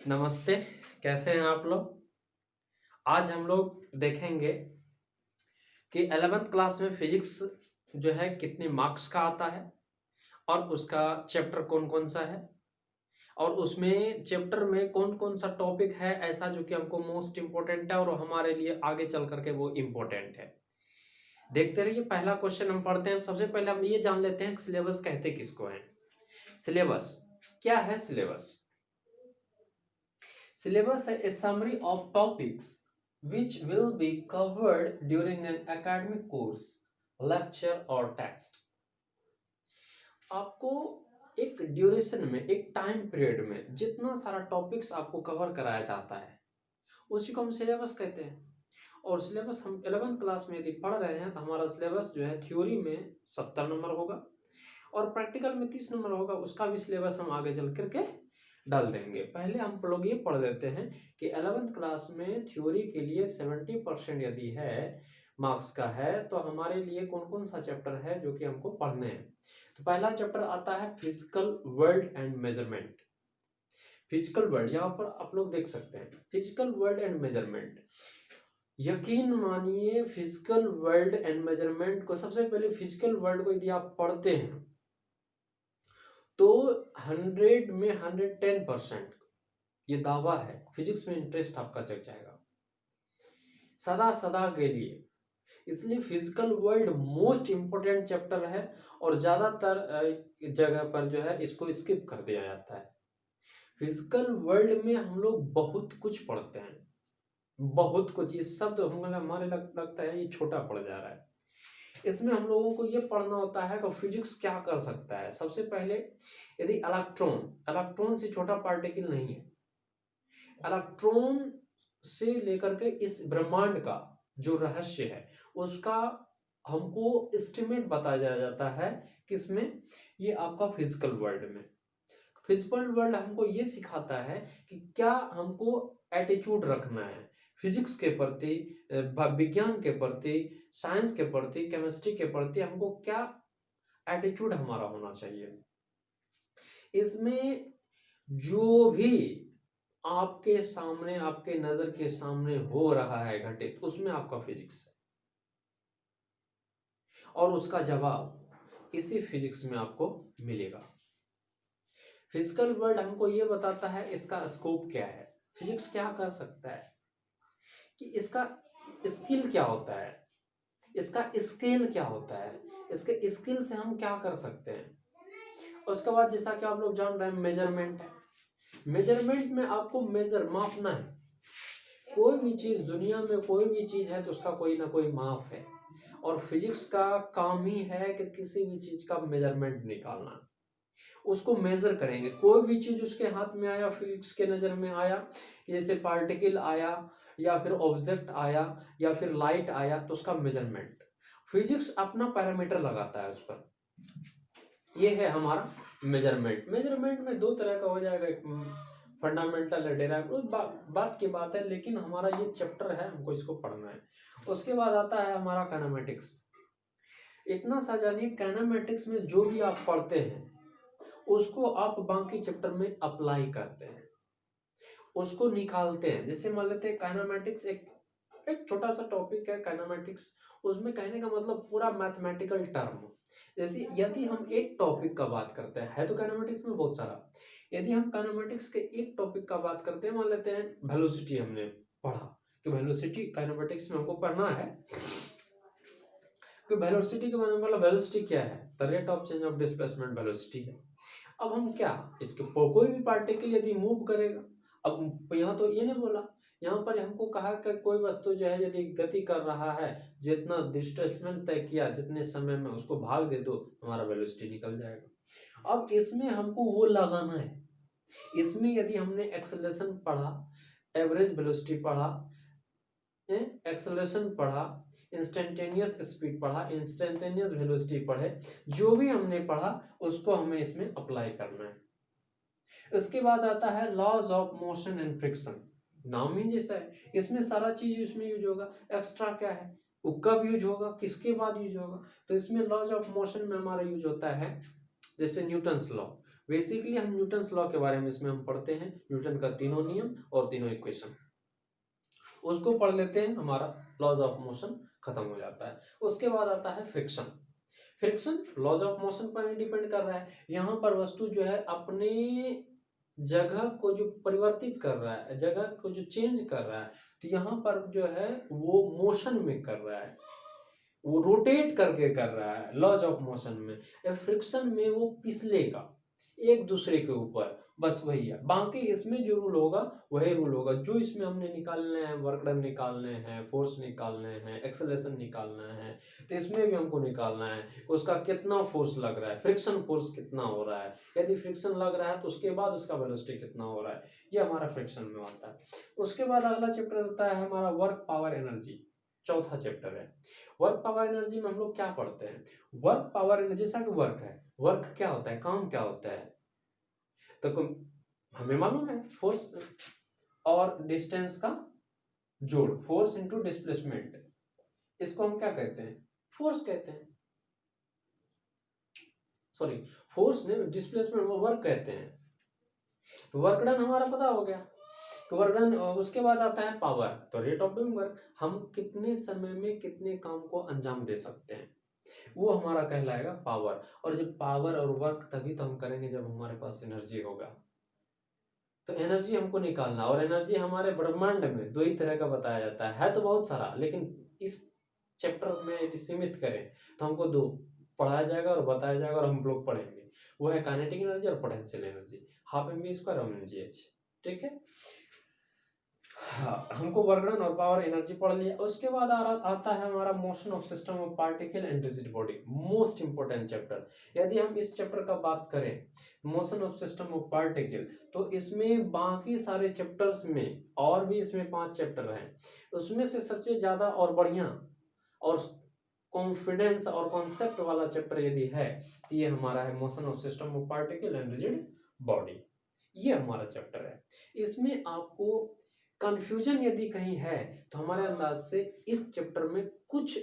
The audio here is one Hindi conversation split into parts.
नमस्ते। कैसे हैं आप लोग? आज हम लोग देखेंगे कि 11th क्लास में फिजिक्स जो है कितने मार्क्स का आता है और उसका चैप्टर कौन-कौन सा है और उसमें चैप्टर में कौन-कौन सा टॉपिक है ऐसा जो कि हमको मोस्ट इम्पोर्टेंट है और हमारे लिए आगे चल कर के वो इम्पोर्टेंट है। देखते रहिए, पहला क्वेश्चन हम पढ़ते हैं। सबसे पहले हम ये जान लेते हैं कि सिलेबस कहते किसको हैं। सिलेबस क्या है? Syllabus is a summary of topics which will be covered during an academic course, lecture or text. आपको एक ड्यूरेशन में, एक टाइम पीरियड में जितना सारा टॉपिक्स आपको कवर कराया जाता है उसी को हम सिलेबस कहते हैं। और सिलेबस हम 11th क्लास में यदि पढ़ रहे हैं तो हमारा सिलेबस जो है थ्योरी में 70 नंबर होगा और प्रैक्टिकल में 30 नंबर होगा। उसका भी सिलेबस हम आगे चल करके डाल देंगे। पहले हम लोग ये पढ़ लेते हैं कि 11th क्लास में थ्योरी के लिए 70% यदि है मार्क्स का है तो हमारे लिए कौन कौन सा चैप्टर है जो कि हमको पढ़ने हैं। तो पहला चैप्टर आता है physical world and measurement. Physical world यहाँ पर आप लोग देख सकते हैं, फिजिकल वर्ल्ड एंड मेजरमेंट। यकीन मानिए फिजिकल वर्ल्ड एंड मेजरमेंट को, सबसे पहले फिजिकल वर्ल्ड को यदि आप पढ़ते हैं तो 100 में 110% ये दावा है फिजिक्स में इंटरेस्ट आपका जग जाएगा सदा सदा के लिए। इसलिए physical world most important chapter है और ज्यादातर जगह पर जो है इसको स्किप कर दिया जाता है। फिजिकल वर्ल्ड में हम लोग बहुत कुछ पढ़ते हैं, बहुत कुछ। ये शब्द हमारे लगता है ये छोटा पड़ जा रहा है। इसमें हम लोगों को ये पढ़ना होता है कि फिजिक्स क्या कर सकता है। सबसे पहले यदि इलेक्ट्रॉन से छोटा पार्टिकल नहीं है। इलेक्ट्रॉन से लेकर के इस ब्रह्मांड का जो रहस्य है उसका हमको एस्टिमेट बताया जाता है किसमें? ये आपका फिजिकल वर्ल्ड में। फिजिकल वर्ल्ड हमको ये सिखाता है कि क्या हमको एटीट्यूड रखना है फिजिक्स के प्रति, विज्ञान के प्रति, साइंस के प्रति, केमिस्ट्री के प्रति हमको क्या एटीट्यूड हमारा होना चाहिए। इसमें जो भी आपके सामने, आपके नजर के सामने हो रहा है घटित, उसमें आपका फिजिक्स है और उसका जवाब इसी फिजिक्स में आपको मिलेगा। फिजिकल वर्ल्ड हमको ये बताता है इसका स्कोप क्या है, फिजिक्स क्या कर सकता है, कि इसका स्किल क्या होता है, इसका स्केल क्या होता है, इसके स्किल से हम क्या कर सकते हैं। उसके बाद जैसा कि आप लोग जान रहे हैं मेजरमेंट है। मेजरमेंट में आपको मापना है। कोई भी चीज दुनिया में, कोई भी चीज है तो उसका कोई ना कोई माप है और फिजिक्स का काम ही है कि किसी भी चीज का मेजरमेंट निकालना, उसको मेजर करेंगे। कोई भी चीज उसके हाथ में आया, फिजिक्स के नजर में आया, जैसे पार्टिकल आया या फिर ऑब्जेक्ट आया या फिर लाइट आया, तो उसका मेजरमेंट फिजिक्स अपना पैरामीटर लगाता है उस पर। ये है हमारा मेजरमेंट। मेजरमेंट में दो तरह का हो जाएगा, एक फंडामेंटल है, डेराइव, बात की बात है, लेकिन हमारा ये चैप्टर है, हमको इसको पढ़ना है। उसके बाद आता है हमारा काइनेमेटिक्स। इतना सा जानिए, काइनेमेटिक्स में जो भी आप पढ़ते हैं उसको आप बाकी चैप्टर में अप्लाई करते हैं, उसको निकालते हैं। जैसे मान लेते हैं काइनेमेटिक्स एक छोटा सा टॉपिक है काइनेमेटिक्स, उसमें कहने का मतलब पूरा मैथमेटिकल टर्म। जैसे यदि हम एक टॉपिक का बात करते हैं, है तो काइनेमेटिक्स में बहुत सारा, यदि हम काइनेमेटिक्स के एक टॉपिक का बात करते हैं, मान लेते हैं वेलोसिटी, हमने पढ़ा कि वेलोसिटी काइनेमेटिक्स में हमको पढ़ना है कि वेलोसिटी के बारे में। मतलब वेलोसिटी क्या है? The rate of change of displacement velocity है। अब हम क्या, इसके कोई भी पार्टिकल यदि मूव करेगा, अब यहाँ तो ये नहीं बोला, यहाँ पर हमको कहा कि कोई वस्तु जो है यदि गति कर रहा है, जितना डिस्प्लेसमेंट तय किया, जितने समय में उसको भाग दे दो, हमारा वेलोसिटी निकल जाएगा। अब इसमें हमको वो लगाना है। इसमें यदि हमने एक्सेलरेशन पढ़ा, एवरेज वेलोसिटी पढ़ा, एक्सेलरेशन पढ़ा, इंस्टेंटेनियस स्पीड पढ़ा, इंस्टेंटेनियस वेलोसिटी पढ़े, जो भी हमने पढ़ा उसको हमें इसमें अप्लाई करना है। इसके बाद आता है laws of motion and friction. नाम ही जैसा है, इसमें सारा चीज इसमें यूज होगा। एक्स्ट्रा क्या है, वो कब यूज होगा, किसके बाद यूज होगा, तो इसमें लॉज ऑफ मोशन में हमारा यूज होता है जैसे न्यूटन्स लॉ। बेसिकली हम न्यूटन्स लॉ के बारे में इसमें हम पढ़ते हैं, न्यूटन का तीनों नियम और तीनों इक्वेशन, उसको पढ़ लेते हैं, हमारा लॉज ऑफ मोशन खत्म हो जाता है। उसके बाद आता है friction. Friction laws of motion पर डिपेंड कर रहा है। यहाँ पर वस्तु जो है अपने जगह को जो परिवर्तित कर रहा है, जगह को जो चेंज कर रहा है, तो यहाँ पर जो है वो मोशन में कर रहा है, वो रोटेट करके कर रहा है लॉज ऑफ मोशन में। फ्रिक्शन में वो पिसलेगा एक दूसरे के ऊपर, बस वही है। बाकी इसमें जो रूल होगा वही रूल होगा। जो इसमें हमने निकालने हैं, वर्क डन निकालने हैं, फोर्स निकालने हैं, एक्सेलरेशन निकालना है, तो इसमें भी हमको निकालना है उसका कितना फोर्स लग रहा है, फ्रिक्शन फोर्स कितना हो रहा है। यदि फ्रिक्शन लग रहा है तो उसके बाद उसका वेलोसिटी कितना हो रहा है, ये हमारा फ्रिक्शन में आता है। उसके बाद अगला चैप्टर होता है हमारा वर्क पावर एनर्जी, चौथा चैप्टर है। वर्क पावर एनर्जी में हम लोग क्या पढ़ते हैं? वर्क पावर एनर्जी, जैसा कि वर्क है, वर्क क्या होता है, काम क्या होता है, तो हमें मालूम है फोर्स और डिस्टेंस का जोड़, फोर्स इनटू डिस्प्लेसमेंट, इसको हम क्या कहते हैं? फोर्स कहते हैं। सॉरी, फोर्स ने डिस्प्लेसमेंट वो वर्क कहते हैं। तो वर्क डन हमारा पता हो गया, तो वर्क डन। उसके बाद आता है पावर, तो रेट ऑफ डूइंग वर्क, हम कितने समय में कितने काम को अंजाम दे सकते हैं, वो हमारा कहलाएगा पावर। और जब पावर और वर्क तभी तो हम करेंगे जब हमारे पास एनर्जी होगा। तो एनर्जी हमको निकालना, और एनर्जी हमारे ब्रह्मांड में दो ही तरह का बताया जाता है तो बहुत सारा, लेकिन इस चैप्टर में यदि सीमित करें तो हमको दो पढ़ाया जाएगा और बताया जाएगा और हम लोग पढ़ेंगे। वो है काइनेटिक एनर्जी और potential energy, half M V square और mgh, ठीक है। हाँ, हमको वर्क डन और पावर एनर्जी पढ़ लिया। उसके बाद आता है हमारा motion of system of particle and rigid body, most important chapter. यदि हम इस चैप्टर का बात करें, motion of system of particle, तो इसमें बाकी सारे चैप्टर्स में, और भी इसमें 5 चैप्टर हैं, उसमें से सबसे ज्यादा और बढ़िया और कॉन्फिडेंस और कॉन्सेप्ट वाला चैप्टर यदि है तो ये हमारा है motion of system of particle and rigid body, ये हमारा चैप्टर है। इसमें आपको कंफ्यूजन यदि कहीं है तो हमारे अंदाज से इस चैप्टर में कुछ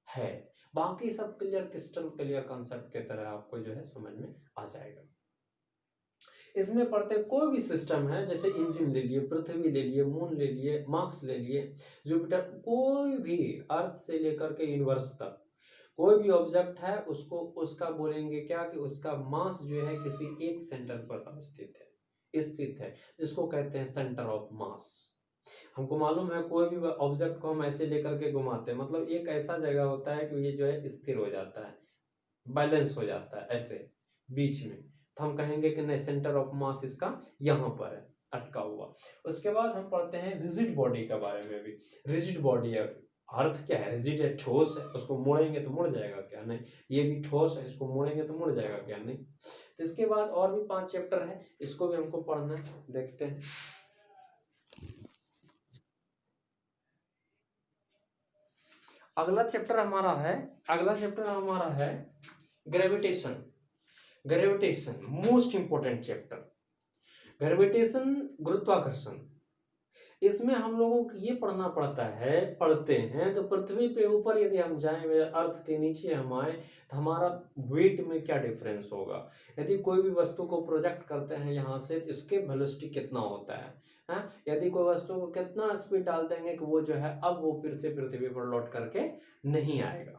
है, बाकी सब क्लियर, क्रिस्टल क्लियर कॉन्सेप्ट के तरह आपको जो है समझ में आ जाएगा। इसमें पढ़ते कोई भी सिस्टम है, जैसे इंजन ले लिए, पृथ्वी ले लिए, मून ले लिए, मार्स ले लिए, जुपिटर, कोई भी अर्थ से लेकर के यूनिवर्स तक कोई भी ऑब्जेक्ट है, उसको उसका बोलेंगे क्या कि उसका मास जो है किसी एक सेंटर पर अवस्थित है, स्थित है, जिसको कहते हैं सेंटर ऑफ मास। हमको मालूम है कोई भी ऑब्जेक्ट को हम ऐसे लेकर के घुमाते हैं, मतलब एक ऐसा जगह होता है कि ये जो है स्थिर हो जाता है, बैलेंस हो जाता है ऐसे बीच में, तो हम कहेंगे कि नहीं, सेंटर ऑफ मास इसका यहाँ पर है, अटका हुआ। उसके बाद हम पढ़ते हैं रिजिड बॉडी के बारे में भी। रिजिड बॉडी है, अर्थ क्या है? रिजिड है, ठोस है, उसको मोड़ेंगे तो मुड़ जाएगा क्या? नहीं। ये भी ठोस है, इसको मोड़ेंगे तो मुड़ जाएगा क्या? नहीं। तो इसके बाद और भी 5 चैप्टर है, इसको भी हमको पढ़ना है, देखते हैं। अगला चैप्टर हमारा है gravitation. Gravitation most important chapter, gravitation, गुरुत्वाकर्षण। इसमें हम लोगों को ये पढ़ते हैं कि पृथ्वी पे ऊपर यदि हम जाएं, अर्थ के नीचे हम आए, तो हमारा वेट में क्या डिफरेंस होगा। यदि कोई भी वस्तु को प्रोजेक्ट करते हैं यहाँ से, तो इसके वेलोसिटी कितना होता है, हाँ? यदि कोई वस्तु को कितना स्पीड डाल देंगे कि वो जो है अब वो फिर से पृथ्वी पर लौट करके नहीं आएगा।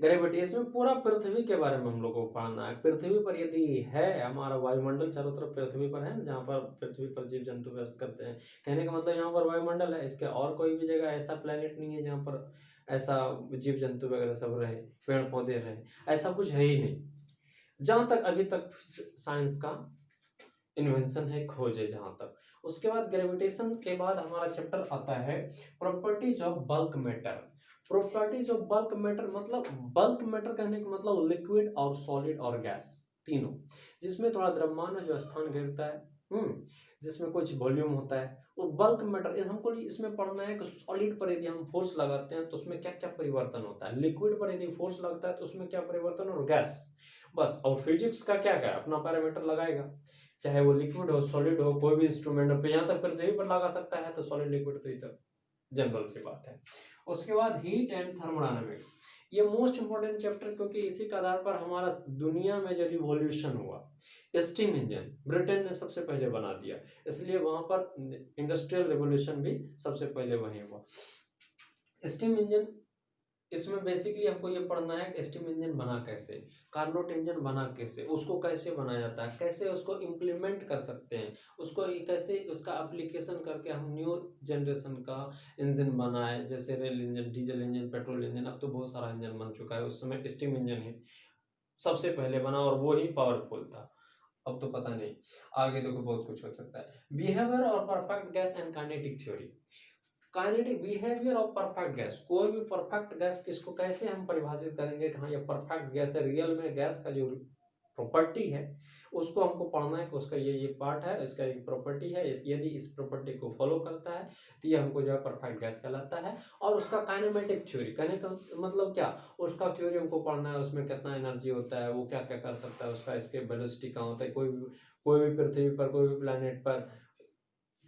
ग्रेविटी, इसमें पूरा पृथ्वी के बारे में हम लोग को पढ़ना है। पृथ्वी पर यदि है हमारा वायुमंडल, चारों तरफ पृथ्वी पर है, जहाँ पर पृथ्वी पर जीव जंतु व्यस्त करते हैं, कहने का मतलब यहाँ पर वायुमंडल है, इसके और कोई भी जगह ऐसा प्लेनेट नहीं है जहाँ पर ऐसा जीव जंतु वगैरह सब रहे, पेड़ पौधे रहे, ऐसा कुछ है ही नहीं, जहाँ तक अभी तक साइंस का इन्वेंशन है, खोज है जहाँ तक। उसके बाद ग्रेविटेशन के बाद हमारा चैप्टर आता है properties of bulk matter. Properties of bulk matter, मतलब बल्क मैटर कहने का मतलब लिक्विड और सॉलिड और गैस तीनों, जिसमें थोड़ा द्रव्यमान है जो स्थान घेरता है, जिसमें कुछ वॉल्यूम होता है, वो बल्क मैटर। हमको इसमें पढ़ना है कि सॉलिड पर यदि हम फोर्स लगाते हैं तो उसमें क्या क्या परिवर्तन होता है, लिक्विड पर यदि फोर्स लगता है तो उसमें क्या परिवर्तन, और गैस, बस। और फिजिक्स का क्या क्या अपना पैरामीटर लगाएगा, चाहे वो लिक्विड हो, सॉलिड हो, कोई भी इंस्ट्रूमेंट हो, यहाँ तक पृथ्वी पर लगा सकता है, तो सॉलिड लिक्विड तो इधर जनरल सी बात है। उसके बाद हीट एंड थर्मोडायनामिक्स, ये मोस्ट इंपॉर्टेंट चैप्टर, क्योंकि इसी के आधार पर हमारा दुनिया में जो रिवॉल्यूशन हुआ, स्टीम इंजन ब्रिटेन ने सबसे पहले बना दिया, इसलिए वहां पर इंडस्ट्रियल रिवॉल्यूशन भी सबसे पहले वहीं हुआ। स्टीम इंजन, इसमें बेसिकली हमको ये पढ़ना है कि स्टीम इंजन बना कैसे, कार्नोट इंजन बना कैसे, उसको कैसे बनाया जाता है, कैसे उसको इम्प्लीमेंट कर सकते हैं, उसको कैसे उसका एप्लीकेशन करके हम न्यू जनरेशन का इंजन बनाए, जैसे rail engine, diesel engine, petrol engine. अब तो बहुत सारा इंजन बन चुका है, उस समय स्टीम इंजन ही सबसे पहले बना और वो ही पावरफुल था। अब तो पता नहीं, आगे तो बहुत कुछ हो सकता है। बिहेवियर और perfect gas and kinetic theory. Kinetic behaviour of perfect gas, कोई भी परफेक्ट गैस किसको कैसे हम परिभाषित करेंगे कि हाँ ये परफेक्ट गैस है, रियल में गैस का जो प्रॉपर्टी है उसको हमको पढ़ना है कि उसका ये पार्ट है, इसका एक प्रॉपर्टी है, यदि इस प्रॉपर्टी को फॉलो करता है तो ये हमको जो है परफेक्ट गैस कहलाता है। और उसका काइनेमेटिक थ्योरी, कहने का मतलब क्या, उसका थ्योरी हमको पढ़ना है, उसमें कितना एनर्जी होता है, वो क्या क्या कर सकता है, उसका इसके वेलोसिटी कहाँ होता है, कोई भी पृथ्वी पर, कोई भी प्लैनेट पर,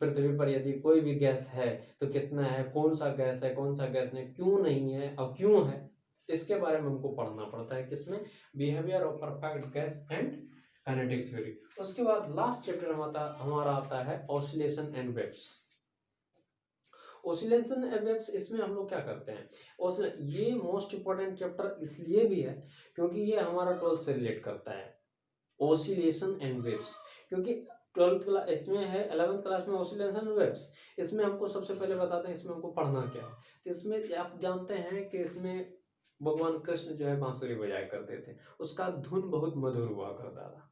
पृथ्वी पर यदि कोई भी गैस है तो कितना है, कौन सा गैस है, कौन सा गैस नहीं, क्यों नहीं है और क्यों है, इसके बारे में हमको पढ़ना पड़ता है। किसमें, behaviour of perfect gas and kinetic theory. उसके बाद लास्ट चैप्टर हमारा आता है oscillation and waves. Oscillation and waves, इसमें हम लोग क्या करते हैं, ये मोस्ट इंपॉर्टेंट चैप्टर इसलिए भी है क्योंकि ये हमारा 12th से रिलेट करता है, ऑसिलेशन एंड वेव्स। क्योंकि 12th क्लास इसमें है, 11th क्लास में ऑसिलेशन वेव्स, इसमें हमको सबसे पहले बताते हैं इसमें हमको पढ़ना क्या है। तो इसमें आप जानते हैं कि इसमें भगवान कृष्ण जो है बांसुरी बजाया करते थे, उसका धुन बहुत मधुर हुआ करता था।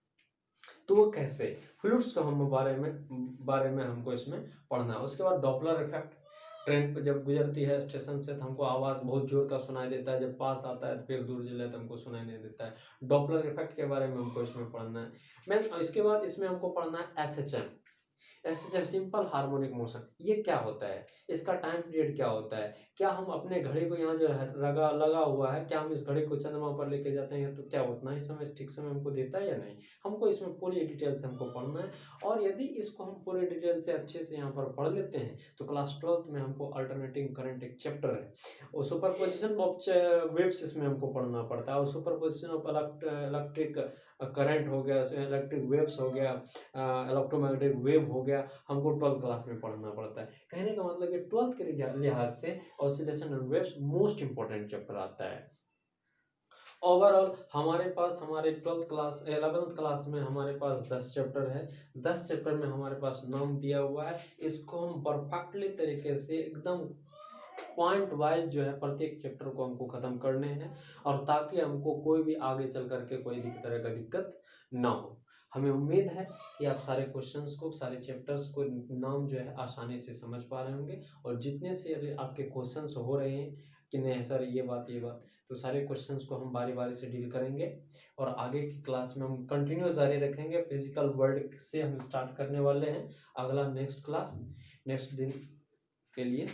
तो वो कैसे, फ्लूट्स का हम बारे में हमको इसमें पढ़ना है। उसके बाद डॉपलर इफेक्ट, ट्रेन पर जब गुजरती है स्टेशन से तो हमको आवाज़ बहुत जोर का सुनाई देता है, जब पास आता है तो फिर दूर चले तो हमको सुनाई नहीं देता है। डॉपलर इफेक्ट के बारे में हमको इसमें पढ़ना है। मैं इसके बाद इसमें हमको पढ़ना है SHM, SHM simple harmonic motion, ये क्या होता है, इसका टाइम पीरियड क्या होता है, क्या हम अपने घड़ी को यहाँ जो लगा हुआ है, क्या हम इस घड़ी को चंद्रमा पर लेके जाते हैं तो क्या उतना ही समय ठीक समय हमको देता है या नहीं, हमको इसमें पूरी डिटेल से हमको पढ़ना है। और यदि इसको हम पूरी डिटेल से अच्छे से यहाँ पर पढ़ लेते हैं तो क्लास 12th में हमको अल्टरनेटिंग करंट एक चैप्टर है, और सुपरपोजिशन ऑफ वेव्स इसमें हमको पढ़ना पड़ता है, और सुपरपोजिशन ऑफ इलेक्ट्रिक करंट हो गया, इलेक्ट्रिक वेव्स हो गया, इलेक्ट्रोमैग्नेटिक वेव हो गया, हमको 12th क्लास में पढ़ना पड़ता है। कहने का मतलब कि 12th के लिहाज से oscillation and waves most important chapter आता है। ओवरऑल हमारे पास हमारे 12th क्लास 11th क्लास में हमारे पास 10 चैप्टर है, 10 चैप्टर में हमारे पास नाम दिया हुआ है, इसको हम परफेक्टली तरीके से एकदम पॉइंट वाइज जो है प्रत्येक चैप्टर को हमको खत्म करने हैं, और ताकि हमको कोई भी आगे चल करके कोई तरह का दिक्कत ना हो। हमें उम्मीद है कि आप सारे क्वेश्चंस को, सारे चैप्टर्स को नाम जो है आसानी से समझ पा रहे होंगे, और जितने से आपके क्वेश्चंस हो रहे हैं कि नहीं सर ये बात, तो सारे क्वेश्चंस को हम बारी बारी से डील करेंगे, और आगे की क्लास में हम कंटिन्यू जारी रखेंगे। फिजिकल वर्ल्ड से हम स्टार्ट करने वाले हैं अगला नेक्स्ट क्लास, नेक्स्ट दिन के लिए।